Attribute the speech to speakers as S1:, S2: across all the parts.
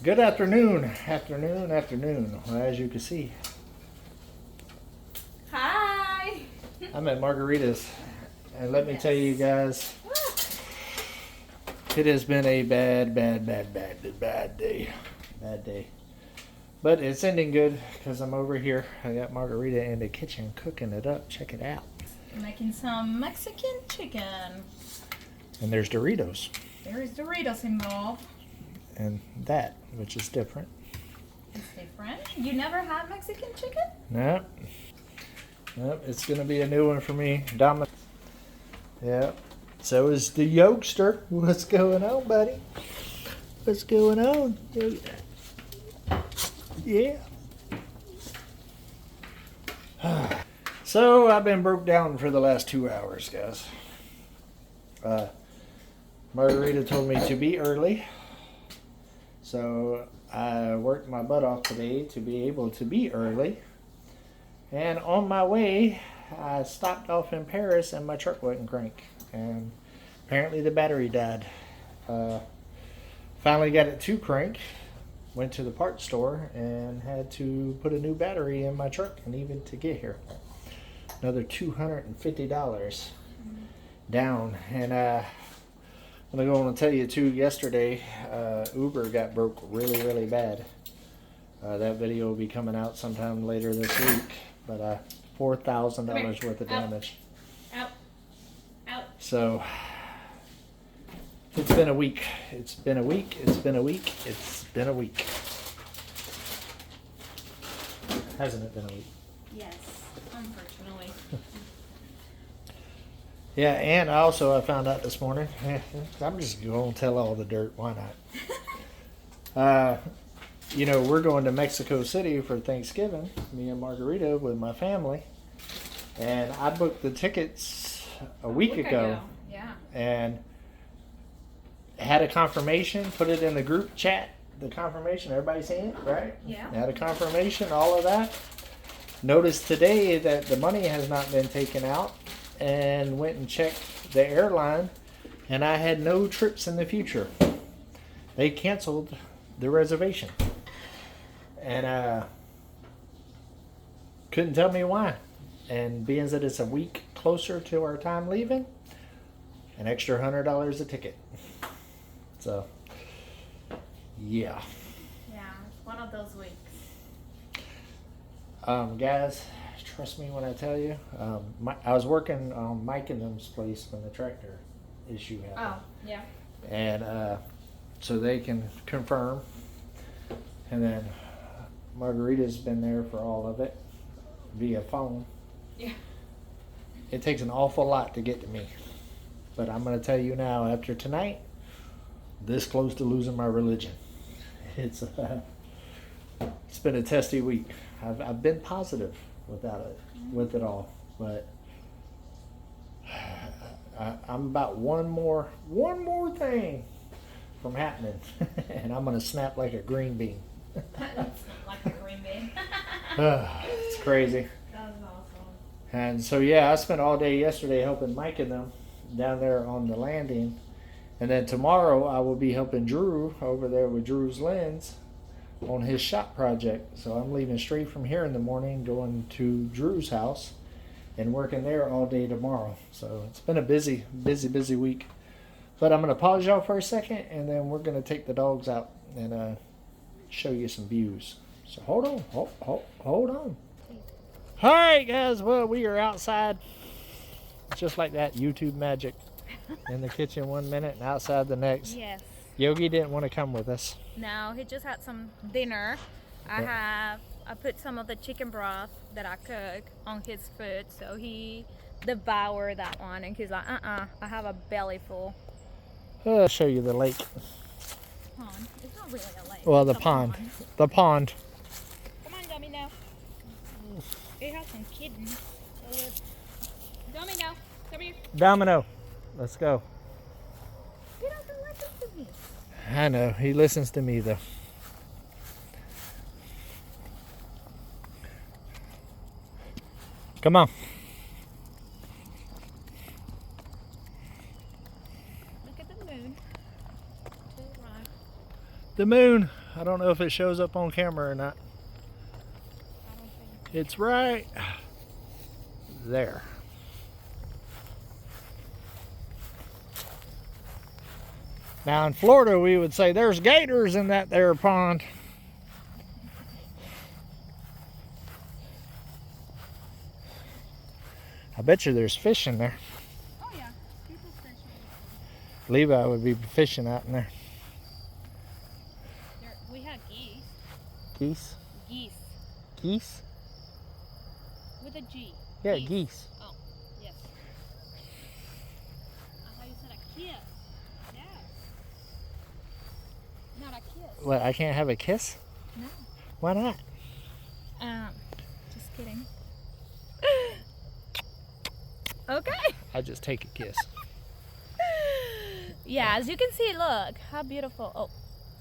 S1: Good afternoon, afternoon. Well, as you can see,
S2: Hi.
S1: I'm at Margarita's, and let me tell you guys, it has been a bad day. Bad day. But it's ending good because I'm over here. I got Margarita in the kitchen cooking it up. Check it out.
S2: Making some Mexican chicken.
S1: And there's Doritos.
S2: There is Doritos involved.
S1: And that, which is different.
S2: It's different. You never had Mexican chicken?
S1: Nope. Nope, it's going to be a new one for me. Dominic. Yep. So is the Yokester. What's going on, buddy? What's going on? Yeah. So I've been broke down for the last 2 hours, guys. Margarita told me to be early. So I worked my butt off today to be able to be early. And on my way, I stopped off in Paris and my truck wouldn't crank. And apparently the battery died. Finally got it to crank. Went to the parts store and had to put a new battery in my truck, and even to get here. Another $250 down. And I'm going to go on and tell you too, yesterday Uber got broke really bad. That video will be coming out sometime later this week. But $4,000 worth of damage.
S2: Out.
S1: So it's been a week. It's been a week. Hasn't it been a week?
S2: Yes, unfortunately.
S1: Yeah, and I found out this morning. I'm just going to tell all the dirt. Why not? We're going to Mexico City for Thanksgiving, me and Margarita with my family. And I booked the tickets a week ago.
S2: Yeah.
S1: And had a confirmation, put it in the group chat. The confirmation, everybody seen it, right?
S2: Yeah.
S1: Had a confirmation, all of that. Noticed today that the money has not been taken out, and went and checked the airline, and I had no trips in the future. They canceled the reservation. And couldn't tell me why. And being that it's a week closer to our time leaving, an extra $100 a ticket. So, yeah.
S2: Yeah, it's one of those weeks.
S1: Guys, trust me when I tell you, I was working on Mike and them's place when the tractor issue happened.
S2: Oh, yeah.
S1: And so they can confirm. And then Margarita's been there for all of it via phone.
S2: Yeah.
S1: It takes an awful lot to get to me. But I'm going to tell you now, after tonight, this close to losing my religion. It's been a testy week. I've been positive with it all, but I'm about one more thing from happening, and I'm gonna snap like a green bean.
S2: Like a green bean.
S1: It's crazy.
S2: That was awesome.
S1: And so yeah, I spent all day yesterday helping Mike and them down there on the landing. And then tomorrow I will be helping Drew over there with Drew's Lens on his shop project. So I'm leaving straight from here in the morning, going to Drew's house and working there all day tomorrow. So it's been a busy week. But I'm going to pause y'all for a second, and then we're going to take the dogs out and show you some views. So hold on. Hold on. All right, guys. Well, we are outside. Just like that YouTube magic. In the kitchen 1 minute and outside the next.
S2: Yes.
S1: Yogi didn't want to come with us.
S2: No, he just had some dinner. I put some of the chicken broth that I cook on his food, so he devoured that one, and he's like, I have a belly full.
S1: I'll show you the lake.
S2: Pond. It's not really a lake.
S1: Well, the
S2: It's a
S1: pond. The pond.
S2: Come on, Domino. It has some kittens. Domino, come here.
S1: Domino. Let's go.
S2: He doesn't listen to me.
S1: I know. He listens to me, though. Come on.
S2: Look at the moon. To the right.
S1: The moon. I don't know if it shows up on camera or not.
S2: I don't think.
S1: It's right there. Now in Florida, we would say there's gators in that there pond. I bet you there's fish in there.
S2: Oh yeah, people fish.
S1: Levi would be fishing out in there.
S2: We had geese.
S1: Geese?
S2: Geese.
S1: Geese?
S2: With a G.
S1: Yeah, geese.
S2: Oh, yes. I thought you said a kiss. Yeah. Not a kiss.
S1: What, I can't have a kiss?
S2: No.
S1: Why not?
S2: Just kidding. Okay.
S1: I just take a kiss.
S2: Yeah, as you can see, look how beautiful. Oh,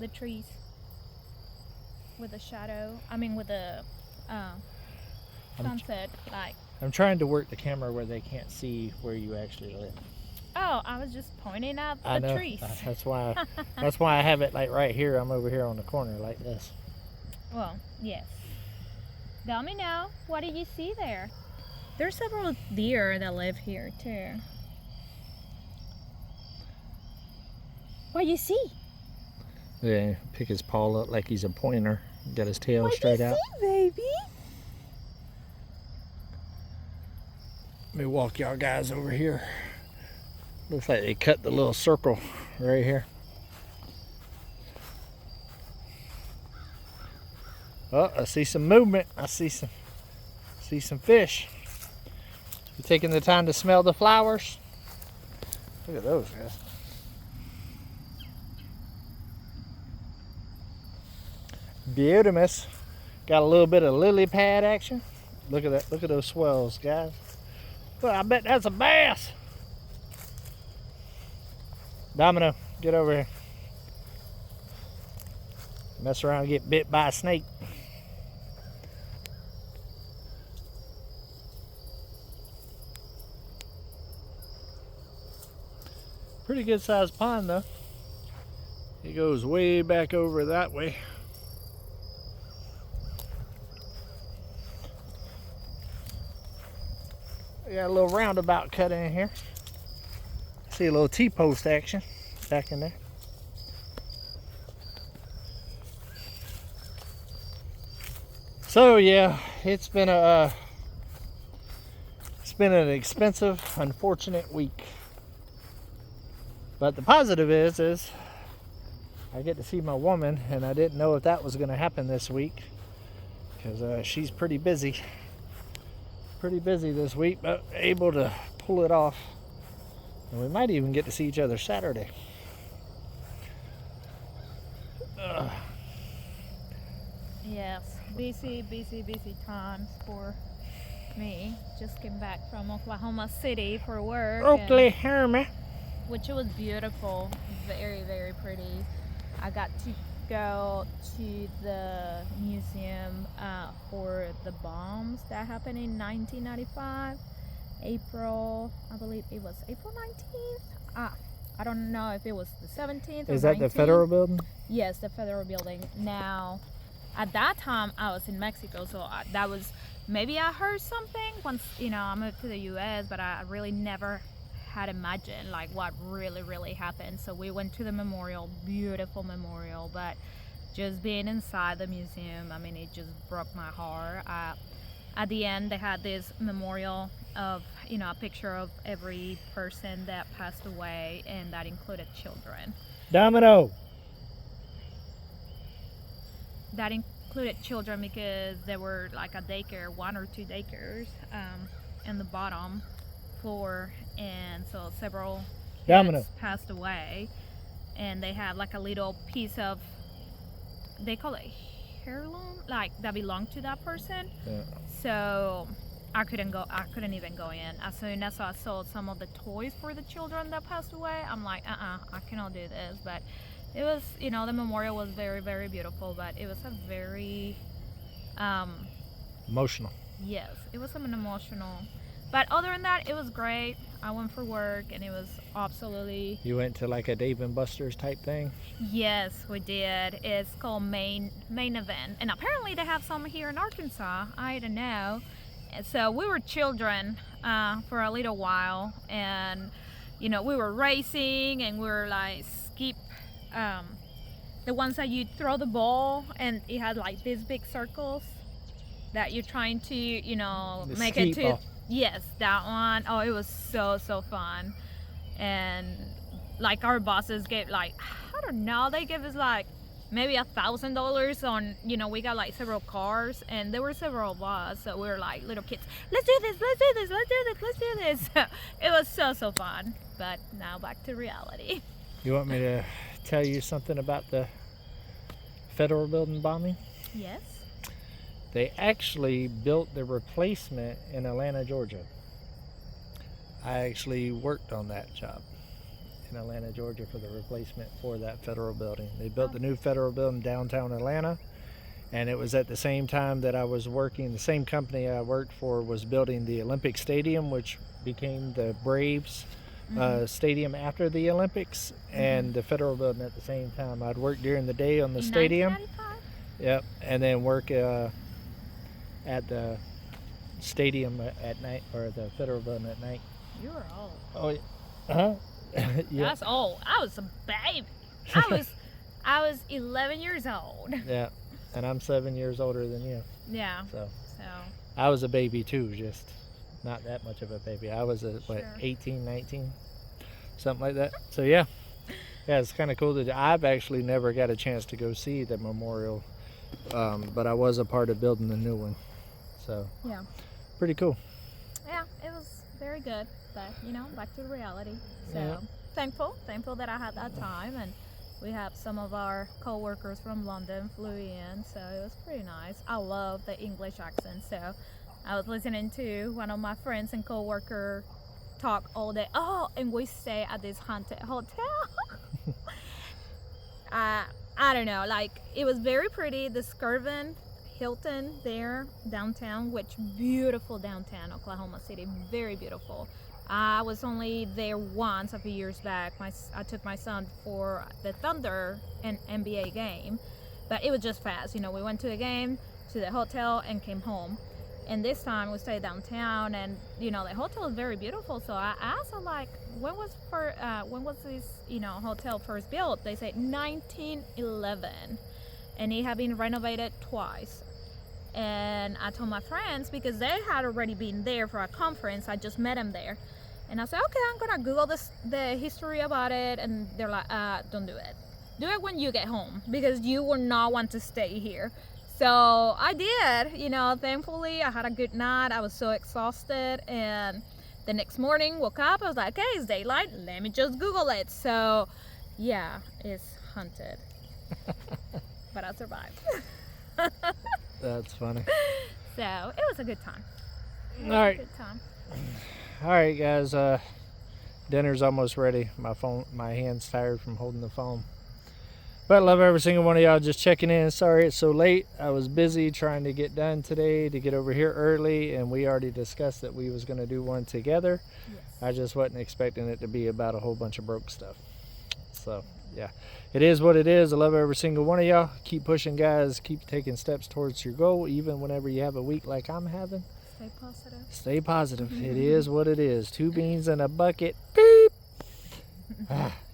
S2: the trees with the shadow. I mean, with the sunset. Like.
S1: I'm trying to work the camera where they can't see where you actually live.
S2: Oh, I was just pointing out
S1: I
S2: the
S1: know.
S2: trees.
S1: That's why. That's why I have it like right here. I'm over here on the corner like this.
S2: Well, yes. Tell me now, what did you see there? There's several deer that live here too. What you see?
S1: Yeah, pick his paw up like he's a pointer. Got his tail straight out.
S2: What you see, baby?
S1: Let me walk y'all guys over here. Looks like they cut the little circle right here. Oh, I see some movement. I see some fish. You taking the time to smell the flowers? Look at those guys. Beautimous. Got a little bit of lily pad action. Look at that. Look at those swells, guys. Well, I bet that's a bass. Domino, get over here. Mess around and get bit by a snake. Pretty good sized pond though. It goes way back over that way. We got a little roundabout cut in here. See a little T-post action back in there. So yeah, it's been an expensive, unfortunate week. But the positive is I get to see my woman, and I didn't know if that was going to happen this week because she's pretty busy. Pretty busy this week, but able to pull it off. And we might even get to see each other Saturday.
S2: Yes, busy times for me. Just came back from Oklahoma City for work.
S1: Oklahoma.
S2: Which was beautiful, very, very pretty. I got to go to the museum for the bombs that happened in 1995. April, I believe it was April 19th. I don't know if it was the 17th or 19th.
S1: Is that the federal building?
S2: Yes, the federal building. Now, at that time, I was in Mexico, so that was, maybe I heard something once, I moved to the U.S., but I really never had imagined like what really happened. So we went to the memorial, beautiful memorial, but just being inside the museum, I mean, it just broke my heart. At the end, they had this memorial of, a picture of every person that passed away, and that included children.
S1: Domino.
S2: That included children because there were like a daycare, 1 or 2 daycares in the bottom floor, and so several kids passed away, and they had like a little piece of, they call it heirloom, like that belonged to that person. Yeah. So I couldn't even go in. As soon as I saw some of the toys for the children that passed away, I'm like, I cannot do this. But it was, the memorial was very, very beautiful, but it was a very
S1: emotional.
S2: Yes, it was an emotional But other than that, it was great. I went for work and it was absolutely...
S1: You went to like a Dave and Buster's type thing?
S2: Yes, we did. It's called Main Event. And apparently they have some here in Arkansas. I don't know. And so we were children for a little while. And, you know, we were racing and we were like skip... the ones that you throw the ball and it had like these big circles that you're trying to, you know,
S1: The
S2: make it
S1: skeet
S2: to...
S1: ball.
S2: Yes, that one. Oh, it was so fun. And like our bosses gave like, I don't know, they gave us like maybe $1,000 on, you know, we got like several cars and there were several of us, so we were like little kids, let's do this, let's do this, let's do this, let's do this. It was so fun. But now back to reality.
S1: You want me to tell you something about the federal building bombing?
S2: Yes.
S1: They actually built the replacement in Atlanta, Georgia. I actually worked on that job in Atlanta, Georgia for the replacement for that federal building. They built the new federal building downtown Atlanta, and it was at the same time that I was working, the same company I worked for was building the Olympic Stadium, which became the Braves stadium after the Olympics, and the federal building at the same time. I'd work during the day on the stadium.
S2: 1995?
S1: Yep, and then work at the stadium at night, or the federal building at night.
S2: You were old.
S1: Oh, huh? Yeah.
S2: That's old. I was a baby. I was 11 years old.
S1: Yeah, and I'm 7 years older than you.
S2: Yeah.
S1: So
S2: So.
S1: I was a baby too, just not that much of a baby. I was what,
S2: Sure.
S1: 18, 19, something like that. So yeah, it's kind of cool that I've actually never got a chance to go see the memorial, but I was a part of building the new one. So
S2: Yeah.
S1: pretty cool.
S2: Yeah, it was very good. But you know, back to reality. So
S1: Yeah.
S2: thankful that I had that time, and we have some of our co-workers from London flew in, so it was pretty nice. I love the English accent, so I was listening to one of my friends and co-worker talk all day. Oh, and we stay at this haunted hotel. I don't know, like it was very pretty. The Skirvin Hilton there downtown, which beautiful downtown Oklahoma City, very beautiful. I was only there once a few years back. I took my son for the Thunder and NBA game, but it was just fast. You know, we went to a game, to the hotel, and came home. And this time we stayed downtown, and you know the hotel is very beautiful. So I asked her like, when was this hotel first built? They said 1911, and it had been renovated twice. And I told my friends, because they had already been there for a conference, I just met them there. And I said, okay, I'm gonna Google the history about it. And they're like, don't do it. Do it when you get home, because you will not want to stay here. So I did, you know, thankfully I had a good night. I was so exhausted. And the next morning, woke up, I was like, okay, it's daylight. Let me just Google it. So yeah, it's haunted. But I survived.
S1: That's funny.
S2: So it was a good time.
S1: All right.
S2: Good time.
S1: All right, guys. Dinner's almost ready. My hand's tired from holding the phone. But I love every single one of y'all just checking in. Sorry it's so late. I was busy trying to get done today to get over here early, and we already discussed that we was going to do one together.
S2: Yes.
S1: I just wasn't expecting it to be about a whole bunch of broke stuff. So yeah, it is what it is. I love every single one of y'all. Keep pushing, guys. Keep taking steps towards your goal, even whenever you have a week like I'm having.
S2: Stay positive.
S1: Stay positive. It is what it is. 2 beans in a bucket. Beep.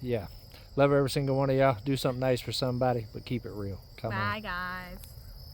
S1: Yeah. Love every single one of y'all. Do something nice for somebody, but keep it real. Come on.
S2: Bye, guys.